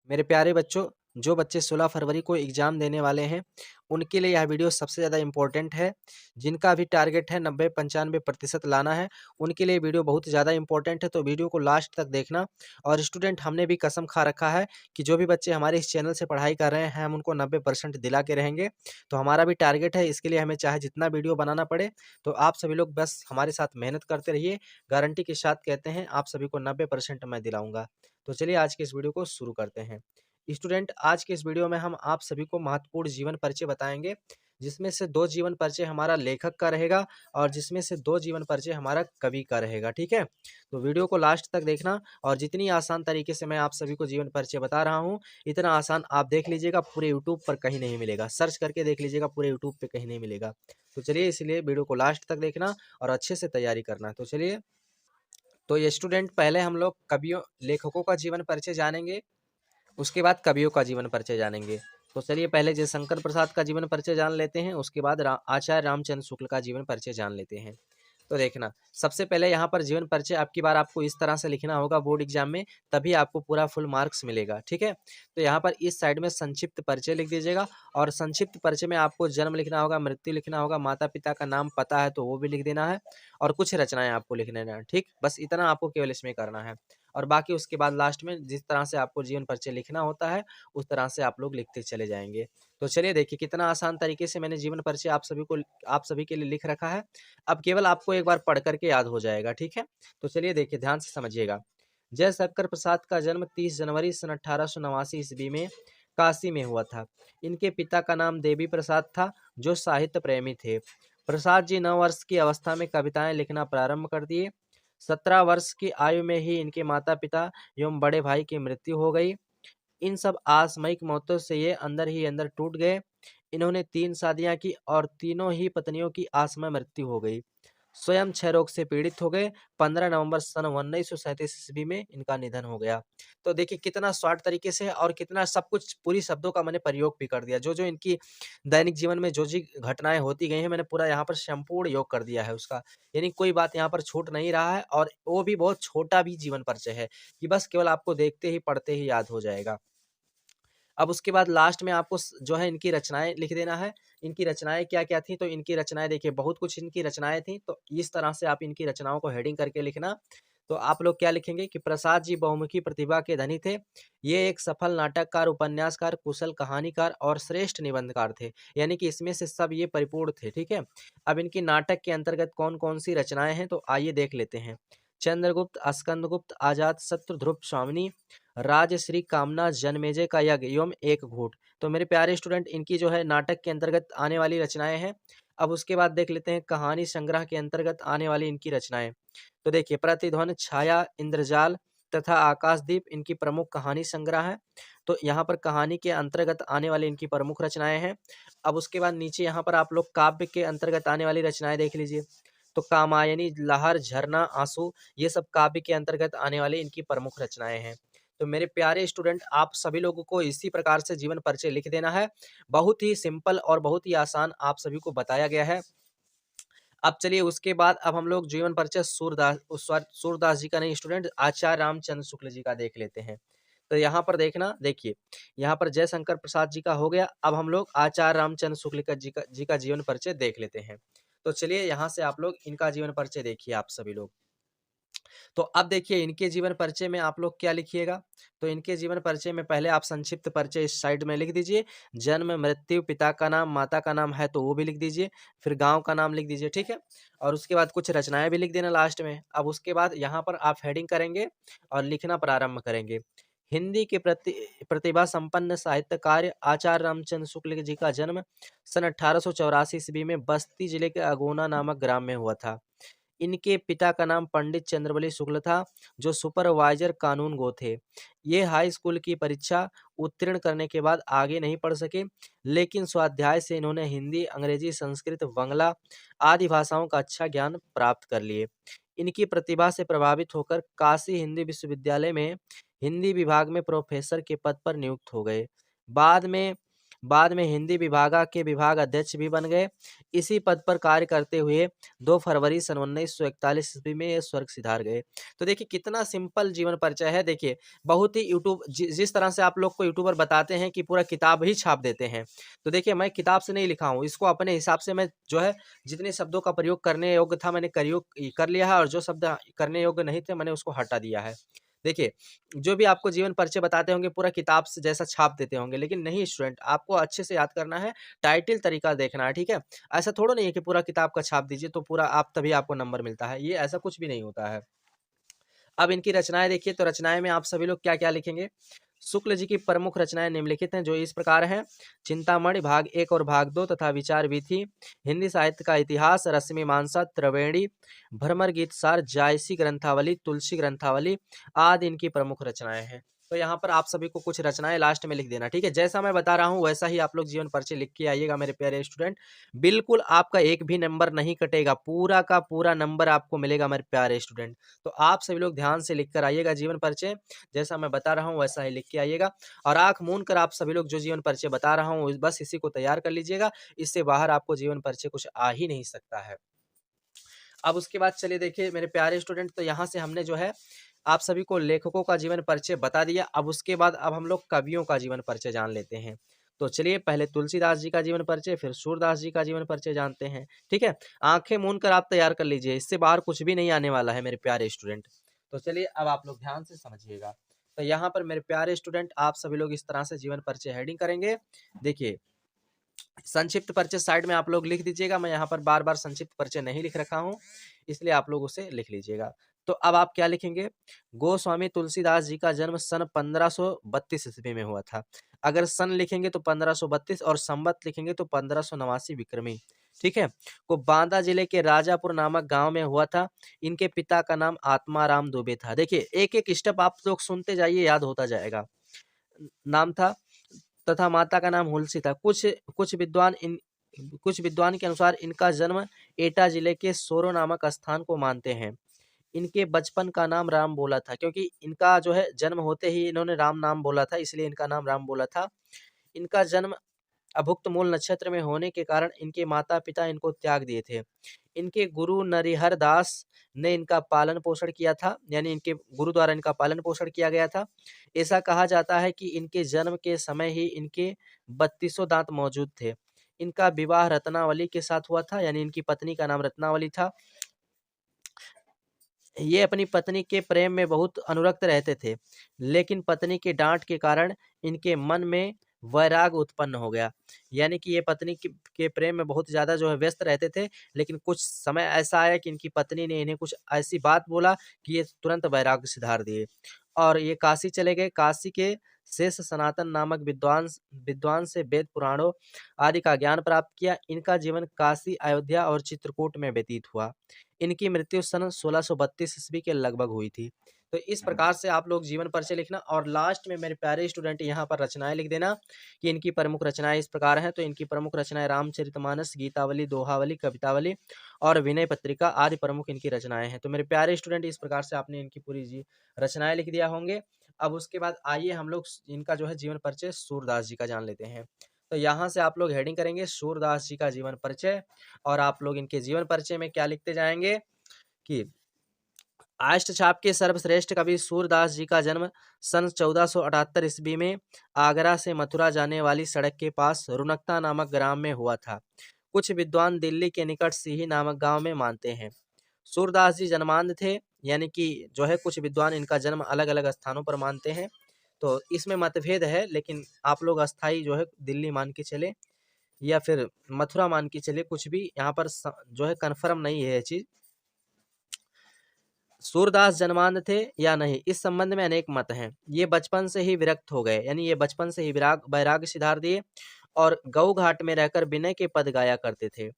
मेरे प्यारे बच्चों, जो बच्चे 16 फरवरी को एग्ज़ाम देने वाले हैं, उनके लिए यह वीडियो सबसे ज़्यादा इम्पोर्टेंट है। जिनका भी टारगेट है 90-95% लाना है, उनके लिए वीडियो बहुत ज़्यादा इम्पोर्टेंट है, तो वीडियो को लास्ट तक देखना। और स्टूडेंट, हमने भी कसम खा रखा है कि जो भी बच्चे हमारे इस चैनल से पढ़ाई कर रहे हैं, हम उनको 90% दिला के रहेंगे। तो हमारा भी टारगेट है, इसके लिए हमें चाहे जितना वीडियो बनाना पड़े, तो आप सभी लोग बस हमारे साथ मेहनत करते रहिए। गारंटी के साथ कहते हैं, आप सभी को 90% मैं दिलाऊँगा। तो चलिए आज के इस वीडियो को शुरू करते हैं। स्टूडेंट, आज के इस वीडियो में हम आप सभी को महत्वपूर्ण जीवन परिचय बताएंगे, जिसमें से 2 जीवन परिचय हमारा लेखक का रहेगा और जिसमें से 2 जीवन परिचय हमारा कवि का रहेगा। ठीक है, तो वीडियो को लास्ट तक देखना। और जितनी आसान तरीके से मैं आप सभी को जीवन परिचय बता रहा हूँ, इतना आसान आप देख लीजिएगा, पूरे यूट्यूब पर कहीं नहीं मिलेगा। सर्च करके देख लीजिएगा, पूरे यूट्यूब पे कहीं नहीं मिलेगा। तो चलिए, इसलिए वीडियो को लास्ट तक देखना और अच्छे से तैयारी करना। तो चलिए, तो ये स्टूडेंट, पहले हम लोग कवियों लेखकों का जीवन परिचय जानेंगे, उसके बाद कवियों का जीवन परिचय जानेंगे। तो चलिए, पहले जयशंकर प्रसाद का जीवन परिचय जान लेते हैं, उसके बाद आचार्य रामचंद्र शुक्ल का जीवन परिचय जान लेते हैं। तो देखना, सबसे पहले यहाँ पर जीवन परिचय आपकी बार आपको इस तरह से लिखना होगा बोर्ड एग्जाम में, तभी आपको पूरा फुल मार्क्स मिलेगा। ठीक है, तो यहाँ पर इस साइड में संक्षिप्त परिचय लिख दीजिएगा। और संक्षिप्त परिचय में आपको जन्म लिखना होगा, मृत्यु लिखना होगा, माता पिता का नाम पता है तो वो भी लिख देना है, और कुछ रचनाएं आपको लिख देना है। ठीक, बस इतना आपको केवल इसमें करना है। और बाकी उसके बाद लास्ट में जिस तरह से आपको जीवन परिचय लिखना होता है, उस तरह से आप लोग लिखते चले जाएंगे। तो चलिए देखिए, कितना आसान तरीके से मैंने जीवन परिचय आप सभी के लिए लिख रखा है। अब केवल आपको एक बार पढ़ करके याद हो जाएगा। ठीक है, तो चलिए देखिए, ध्यान से समझिएगा। जयशंकर प्रसाद का जन्म 30 जनवरी सन 1889 ईस्वी में काशी में हुआ था। इनके पिता का नाम देवी प्रसाद था, जो साहित्य प्रेमी थे। प्रसाद जी 9 वर्ष की अवस्था में कविताएं लिखना प्रारंभ कर दिए। 17 वर्ष की आयु में ही इनके माता पिता एवं बड़े भाई की मृत्यु हो गई। इन सब आकस्मिक मौतों से ये अंदर ही अंदर टूट गए। इन्होंने 3 शादियां की और तीनों ही पत्नियों की आकस्मिक मृत्यु हो गई। स्वयं क्षय रोग से पीड़ित हो गए। 15 नवंबर सन 1937 ईस्वी में इनका निधन हो गया। तो देखिए, कितना शॉर्ट तरीके से और कितना सब कुछ पूरी शब्दों का मैंने प्रयोग भी कर दिया। जो जो इनकी दैनिक जीवन में जो जी घटनाएं होती गई हैं, मैंने पूरा यहाँ पर संपूर्ण योग कर दिया है उसका। यानी कोई बात यहाँ पर छूट नहीं रहा है, और वो भी बहुत छोटा भी जीवन परिचय है कि बस केवल आपको देखते ही पढ़ते ही याद हो जाएगा। अब उसके बाद लास्ट में आपको जो है इनकी रचनाएं लिख देना है। इनकी रचनाएं क्या क्या थी, तो इनकी रचनाएं देखिए, बहुत कुछ इनकी रचनाएं थी। तो इस तरह से आप इनकी रचनाओं को हेडिंग करके लिखना। तो आप लोग क्या लिखेंगे कि प्रसाद जी बहुमुखी प्रतिभा के धनी थे। ये एक सफल नाटककार, उपन्यासकार, कुशल कहानीकार और श्रेष्ठ निबंधकार थे। यानी कि इसमें से सब ये परिपूर्ण थे। ठीक है, अब इनकी नाटक के अंतर्गत कौन कौन सी रचनाएं हैं, तो आइए देख लेते हैं। चंद्रगुप्त, स्कंदगुप्त, अजात शत्रु, ध्रुव स्वामिनी, राजश्री, कामना, जनमेजय का यज्ञ एवं एक घूट। तो मेरे प्यारे स्टूडेंट, इनकी जो है नाटक के अंतर्गत आने वाली रचनाएं हैं। अब उसके बाद देख लेते हैं कहानी संग्रह के अंतर्गत आने वाली इनकी रचनाएं। तो देखिए, प्रतिध्वनि, छाया, इंद्रजाल तथा आकाशदीप इनकी प्रमुख कहानी संग्रह है। तो यहाँ पर कहानी के अंतर्गत आने वाली इनकी प्रमुख रचनाएं हैं। अब उसके बाद नीचे यहाँ पर आप लोग काव्य के अंतर्गत आने वाली रचनाएं देख लीजिए। तो कामायनी, लहर, झरना, आंसू, ये सब काव्य के अंतर्गत आने वाली इनकी प्रमुख रचनाएं हैं। तो मेरे प्यारे स्टूडेंट, आप सभी लोगों को इसी प्रकार से जीवन परिचय लिख देना है। बहुत ही सिंपल और बहुत ही आसान आप सभी को बताया गया है। अब चलिए, उसके बाद अब हम लोग जीवन परिचय सूरदास जी का नहीं स्टूडेंट, आचार्य रामचंद्र शुक्ल जी का देख लेते हैं। तो यहाँ पर देखना, देखिए, यहाँ पर जयशंकर प्रसाद जी का हो गया। अब हम लोग आचार्य रामचंद्र शुक्ल जी का जीवन परिचय देख लेते हैं। तो चलिए, यहाँ से आप लोग इनका जीवन परिचय देखिए आप सभी लोग। तो अब देखिए, इनके जीवन परिचय में आप लोग क्या लिखिएगा। तो इनके जीवन परिचय में पहले आप संक्षिप्त परिचय इस साइड में लिख दीजिए। जन्म, मृत्यु, पिता का नाम, माता का नाम है तो वो भी लिख दीजिए। फिर गांव का नाम लिख दीजिए। ठीक है, और उसके बाद कुछ रचनाएं भी लिख देना लास्ट में। अब उसके बाद यहाँ पर आप हेडिंग करेंगे और लिखना प्रारंभ करेंगे। हिंदी के प्रतिभा संपन्न साहित्यकार आचार्य रामचंद्र शुक्ल जी का जन्म सन 1884 ईस्वी में बस्ती जिले के अगोना नामक ग्राम में हुआ था। इनके पिता का नाम पंडित चंद्रबली शुक्ल था, जो सुपरवाइजर कानून गो थे। ये हाई स्कूल की परीक्षा उत्तीर्ण करने के बाद आगे नहीं पढ़ सके, लेकिन स्वाध्याय से इन्होंने हिंदी, अंग्रेजी, संस्कृत, बंगला आदि भाषाओं का अच्छा ज्ञान प्राप्त कर लिए। इनकी प्रतिभा से प्रभावित होकर काशी हिंदी विश्वविद्यालय में हिंदी विभाग में प्रोफेसर के पद पर नियुक्त हो गए। बाद में बाद में हिंदी विभागा के विभाग अध्यक्ष भी बन गए। इसी पद पर कार्य करते हुए 2 फरवरी सन 1941 ईस्वी में ये स्वर्ग सिधार गए। तो देखिए कितना सिंपल जीवन परिचय है। देखिए बहुत ही जिस तरह से आप लोग को यूट्यूबर बताते हैं कि पूरा किताब ही छाप देते हैं, तो देखिए मैं किताब से नहीं लिखा हूँ, इसको अपने हिसाब से मैं जो है जितने शब्दों का प्रयोग करने योग्य था मैंने प्रयोग कर लिया है, और जो शब्द करने योग्य नहीं थे मैंने उसको हटा दिया है। देखिए, जो भी आपको जीवन परिचय बताते होंगे पूरा किताब से जैसा छाप देते होंगे, लेकिन नहीं स्टूडेंट, आपको अच्छे से याद करना है, टाइटल तरीका देखना है, ठीक है? ऐसा थोड़ा नहीं है कि पूरा किताब का छाप दीजिए तो पूरा आप तभी आपको नंबर मिलता है, ये ऐसा कुछ भी नहीं होता है। अब इनकी रचनाएँ देखिए, तो रचनाएँ में आप सभी लोग क्या-क्या लिखेंगे? शुक्ल जी की प्रमुख रचनाएँ निम्नलिखित हैं, जो इस प्रकार हैं: चिंतामणि भाग 1 और भाग 2 तथा विचार वीथी, हिंदी साहित्य का इतिहास, रश्मिमांसा, त्रिवेणी, भ्रमर गीत सार, जायसी ग्रंथावली, तुलसी ग्रंथावली आदि इनकी प्रमुख रचनाएँ हैं। तो यहाँ पर आप सभी को कुछ रचनाएँ लास्ट में लिख देना, ठीक है? जैसा मैं बता रहा हूँ वैसा ही आप लोग जीवन परिचय लिख के आइएगा मेरे प्यारे स्टूडेंट। बिल्कुल आपका एक भी नंबर नहीं कटेगा, पूरा का पूरा नंबर आपको मिलेगा मेरे प्यारे स्टूडेंट। तो आप सभी लोग ध्यान से लिख कर आइएगा जीवन परिचय, जैसा मैं बता रहा हूँ वैसा ही लिख के आइएगा, और आँख मूंद कर आप सभी लोग जो जीवन परिचय बता रहा हूँ बस इसी को तैयार कर लीजिएगा, इससे बाहर आपको जीवन परिचय कुछ आ ही नहीं सकता है। अब उसके बाद चलिए देखिए मेरे प्यारे स्टूडेंट, तो यहाँ से हमने जो है आप सभी को लेखकों का जीवन परिचय बता दिया। अब उसके बाद अब हम लोग कवियों का जीवन परिचय जान लेते हैं। तो चलिए पहले तुलसीदास जी का जीवन परिचय, फिर सूरदास जी का जीवन परिचय जानते हैं, ठीक है? आंखें मूंद कर आप तैयार कर लीजिए, इससे बाहर कुछ भी नहीं आने वाला है मेरे प्यारे स्टूडेंट। तो चलिए अब आप लोग ध्यान से समझिएगा। तो यहाँ पर मेरे प्यारे स्टूडेंट आप सभी लोग इस तरह से जीवन परिचय हेडिंग करेंगे। देखिए, संक्षिप्त परिचय साइड में आप लोग लिख दीजिएगा, मैं यहाँ पर बार-बार संक्षिप्त परिचय नहीं लिख रखा हूँ, इसलिए आप लोग उसे लिख लीजिएगा। तो अब आप क्या लिखेंगे? गोस्वामी तुलसीदास जी का जन्म सन 1532 ईस्वी में हुआ था। अगर सन लिखेंगे तो 1532 और संवत लिखेंगे तो 1589 विक्रमी, ठीक है? को बांदा जिले के राजापुर नामक गाँव में हुआ था। इनके पिता का नाम आत्माराम दुबे था। देखिए, एक-एक स्टेप आप लोग सुनते जाइए, याद होता जाएगा। नाम था तथा माता का नाम हुलसी था। कुछ विद्वान के अनुसार इनका जन्म एटा जिले के सोरो नामक स्थान को मानते हैं। इनके बचपन का नाम राम बोला था, क्योंकि इनका जो है जन्म होते ही इन्होंने राम नाम बोला था, इसलिए इनका नाम राम बोला था। इनका जन्म अभुक्त मूल नक्षत्र में होने के कारण इनके माता-पिता इनको त्याग दिए थे। इनके गुरु नरिहर दास ने इनका पालन-पोषण किया था, यानी इनके गुरु द्वारा इनका पालन-पोषण किया गया था। ऐसा कहा जाता है कि इनके जन्म के समय ही इनके 32 दाँत मौजूद थे। इनका विवाह रत्नावली के साथ हुआ था, यानी इनकी पत्नी का नाम रत्नावली था। ये अपनी पत्नी के प्रेम में बहुत अनुरक्त रहते थे, लेकिन पत्नी की डाँट के कारण इनके मन में वैराग उत्पन्न हो गया। यानी कि ये पत्नी के प्रेम में बहुत ज़्यादा जो है व्यस्त रहते थे, लेकिन कुछ समय ऐसा आया कि इनकी पत्नी ने इन्हें कुछ ऐसी बात बोला कि ये तुरंत वैराग्य से धार दिए और ये काशी चले गए। काशी के शेष सनातन नामक विद्वान से वेद पुराणों आदि का ज्ञान प्राप्त किया। इनका जीवन काशी, अयोध्या और चित्रकूट में व्यतीत हुआ। इनकी मृत्यु सन 1632 ईस्वी के लगभग हुई थी। तो इस प्रकार से आप लोग जीवन परिचय लिखना और लास्ट में मेरे प्यारे स्टूडेंट यहाँ पर रचनाएँ लिख देना कि इनकी प्रमुख रचनाएँ इस प्रकार हैं। तो इनकी प्रमुख रचनाएँ रामचरितमानस, गीतावली, दोहावली, कवितावली और विनय पत्रिका आदि प्रमुख इनकी रचनाएँ हैं। तो मेरे प्यारे स्टूडेंट इस प्रकार से आपने इनकी पूरी रचनाएँ लिख दिया होंगे। अब उसके बाद आइए हम लोग इनका जो है जीवन परिचय सूरदास जी का जान लेते हैं। तो यहाँ से आप लोग हेडिंग करेंगे सूरदास जी का जीवन परिचय और आप लोग इनके जीवन परिचय में क्या लिखते जाएँगे कि अष्टछाप के सर्वश्रेष्ठ कवि सूरदास जी का जन्म सन 1478 ईस्वी में आगरा से मथुरा जाने वाली सड़क के पास रुनकता नामक ग्राम में हुआ था। कुछ विद्वान दिल्ली के निकट सीही नामक गांव में मानते हैं। सूरदास जी जन्मांध थे, यानी कि जो है कुछ विद्वान इनका जन्म अलग-अलग स्थानों पर मानते हैं। तो इसमें मतभेद है, लेकिन आप लोग अस्थाई जो है दिल्ली मान के चले या फिर मथुरा मान के चले, कुछ भी यहाँ पर जो है कन्फर्म नहीं है ये चीज़। सूरदास जन्मांध थे या नहीं, इस संबंध में अनेक मत हैं। ये बचपन से ही विरक्त हो गए, यानी ये बचपन से ही वैराग्य सिधार दिए और गऊ घाट में रहकर विनय के पद गाया करते थे।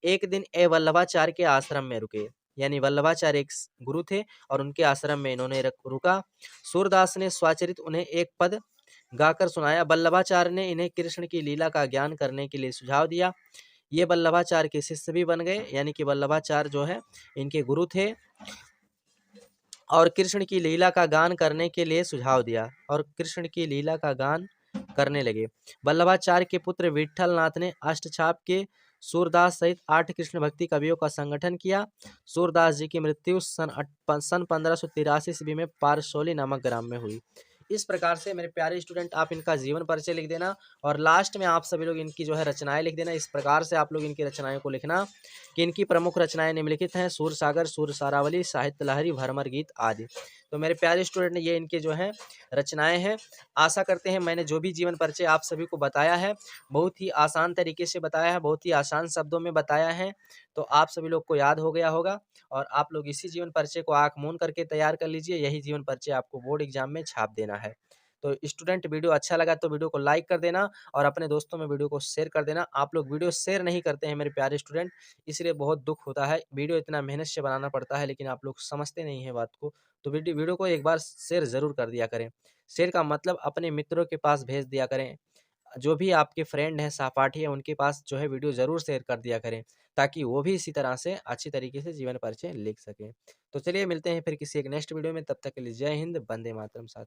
एक दिन वल्लभाचार्य के आश्रम में रुके, यानी वल्लभाचार्य एक गुरु थे और उनके आश्रम में इन्होंने रुका। सूरदास ने स्वचरित उन्हें एक पद गाकर सुनाया। वल्लभाचार्य ने इन्हें कृष्ण की लीला का ज्ञान करने के लिए सुझाव दिया। ये वल्लभाचार्य के शिष्य भी बन गए, यानी कि वल्लभाचार्य जो है इनके गुरु थे और कृष्ण की लीला का गान करने के लिए सुझाव दिया और कृष्ण की लीला का गान करने लगे। वल्लभाचार्य के पुत्र विट्ठल नाथ ने अष्टछाप के सूरदास सहित 8 कृष्ण भक्ति कवियों का संगठन किया। सूरदास जी की मृत्यु सन 1583 ईस्वी में पारसौली नामक ग्राम में हुई। इस प्रकार से मेरे प्यारे स्टूडेंट आप इनका जीवन परिचय लिख देना और लास्ट में आप सभी लोग इनकी जो है रचनाएं लिख देना। इस प्रकार से आप लोग इनकी रचनाओं को लिखना कि इनकी प्रमुख रचनाएं निम्नलिखित हैं: सूरसागर, सूरसारावली, साहित्य लहरी, भरमर गीत आदि। तो मेरे प्यारे स्टूडेंट ये इनके जो हैं रचनाएं हैं। आशा करते हैं मैंने जो भी जीवन परिचय आप सभी को बताया है बहुत ही आसान तरीके से बताया है, बहुत ही आसान शब्दों में बताया है, तो आप सभी लोग को याद हो गया होगा और आप लोग इसी जीवन परिचय को आंख मूंद करके तैयार कर लीजिए। यही जीवन परिचय आपको बोर्ड एग्जाम में छाप देना है। तो स्टूडेंट वीडियो अच्छा लगा तो वीडियो को लाइक कर देना और अपने दोस्तों में वीडियो को शेयर कर देना। आप लोग वीडियो शेयर नहीं करते हैं मेरे प्यारे स्टूडेंट, इसलिए बहुत दुख होता है। वीडियो इतना मेहनत से बनाना पड़ता है लेकिन आप लोग समझते नहीं हैं बात को। तो वीडियो को एक बार शेयर ज़रूर कर दिया करें। शेयर का मतलब अपने मित्रों के पास भेज दिया करें। जो भी आपके फ्रेंड हैं, सहपाठी हैं, उनके पास जो है वीडियो ज़रूर शेयर कर दिया करें, ताकि वो भी इसी तरह से अच्छी तरीके से जीवन परिचय लिख सकें। तो चलिए मिलते हैं फिर किसी एक नेक्स्ट वीडियो में, तब तक के लिए जय हिंद, वंदे मातरम साथियों।